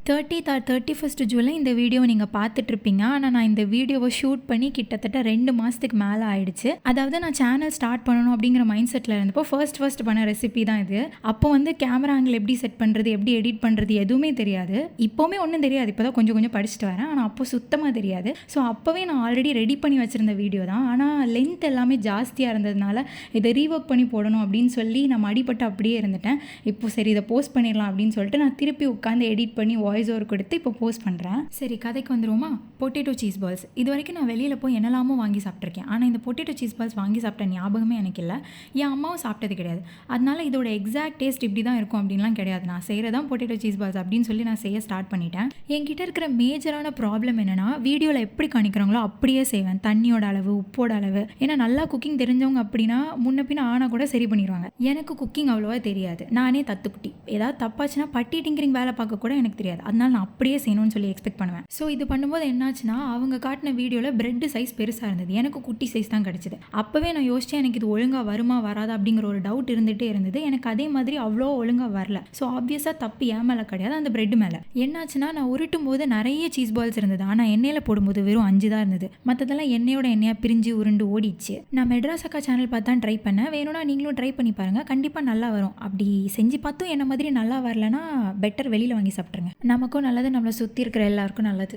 30th R 31st July இந்த வீடியோவை நீங்கள் பார்த்துட்ருப்பீங்க. ஆனால் நான் இந்த வீடியோவை ஷூட் பண்ணி கிட்டத்தட்ட 2 மாதத்துக்கு மேலே ஆயிடுச்சு. அதாவது நான் சேனல் ஸ்டார்ட் பண்ணணும் அப்படிங்கிற மைண்ட் செட்டில் இருந்தப்போ ஃபர்ஸ்ட் பண்ண ரெசிபி தான் இது. அப்போ வந்து கேமரா ஆங்கிள் எப்படி செட் பண்ணுறது, எப்படி எடிட் பண்ணுறது எதுவுமே தெரியாது. இப்போவுமே ஒன்றும் தெரியாது, இப்போ தான் கொஞ்சம் படிச்சுட்டு வரேன். ஆனால் அப்போ சுத்தமாக தெரியாது. ஸோ அப்போவே நான் ஆல்ரெடி ரெடி பண்ணி வச்சுருந்த வீடியோ தான். ஆனால் லென்த் எல்லாமே ஜாஸ்தியாக இருந்ததுனால இதை ரீவொர்க் பண்ணி போடணும் அப்படின்னு சொல்லி நான் மடிப்பட்டு அப்படியே இருந்துட்டேன். இப்போ சரி இதை போஸ்ட் பண்ணிடலாம் அப்படின்னு சொல்லிட்டு நான் திருப்பி உட்காந்து எடிட் பண்ணி வாய்ஸ் ஓவர் கொடுத்து இப்போ போஸ்ட் பண்ணுறேன். சரி கதைக்கு வந்துருவோமா? Potato cheese balls. இது வரைக்கும் நான் வெளியில் போய் என்னெல்லாமோ வாங்கி சாப்பிட்ருக்கேன். ஆனால் இந்த பொட்டேட்டோ சீஸ் பால்ஸ் வாங்கி சாப்பிட்ட ஞாபகமே எனக்கு இல்லை. என் அம்மாவும் சாப்பிட்டது கிடையாது. அதனால இதோட எக்ஸாக்ட் டேஸ்ட் இப்படி தான் இருக்கும் அப்படின்லாம் கிடையாது. நான் செய்கிறதான் பொட்டேட்டோ சீஸ் பால்ஸ் அப்படின்னு சொல்லி நான் செய்ய ஸ்டார்ட் பண்ணிட்டேன். என்கிட்ட இருக்கிற மேஜரான ப்ராப்ளம் என்னென்னா, வீடியோவில் எப்படி காணிக்கிறாங்களோ அப்படியே செய்வேன். தண்ணியோட அளவு, உப்போட அளவு. ஏன்னா நல்லா குக்கிங் தெரிஞ்சவங்க அப்படின்னா முன்ன பின்ன ஆனால் கூட சரி பண்ணிடுவாங்க. எனக்கு குக்கிங் அவ்வளோவா தெரியாது. நானே தத்துக்குட்டி. ஏதாவது தப்பாச்சுன்னா பட்டி டிங்கரிங் வேலை பார்க்க கூட எனக்கு தெரியாது. அதனால நான் அப்படியே செய்யணும்னு சொல்லி எக்ஸ்பெக்ட் பண்ணுவேன். ஸோ இது பண்ணும்போது என்னாச்சுன்னா, அவங்க காட்டின வீடியோவில் பிரெட் சைஸ் பெருசாக இருந்தது, எனக்கு குட்டி சைஸ் தான் கிடச்சிது. அப்போவே நான் யோசிச்சேன், எனக்கு இது ஒழுங்காக வருமா வராதா அப்படிங்கிற ஒரு டவுட் இருந்துகிட்டே இருந்தது. எனக்கு அதே மாதிரி அவ்வளோ ஒழுங்காக வரல. ஸோ ஆப்வியஸாக தப்பு ஏன் மேலே கிடையாது, அந்த பிரெட் மேலே. என்னாச்சுன்னா, நான் உருட்டும் போது நிறைய சீஸ் பால்ஸ் இருந்தது. ஆனால் எண்ணெயில் போடும்போது வெறும் 5 தான் இருந்தது. மற்றதெல்லாம் எண்ணெயாக பிரிஞ்சு உருண்டு ஓடிச்சு. நான் மெட்ராஸ் அக்கா சேனல் பார்த்து தான் ட்ரை பண்ணேன். வேணும்னா நீங்களும் ட்ரை பண்ணி பாருங்கள், கண்டிப்பாக நல்லா வரும். அப்படி செஞ்சு பார்த்தும் என்ன மாதிரி நல்லா வரலன்னா பெட்டர் வெளியில் வாங்கி சாப்பிட்ருங்க. நமக்கும் நல்லது, நம்மளை சுற்றி இருக்கிற எல்லாருக்கும் நல்லது.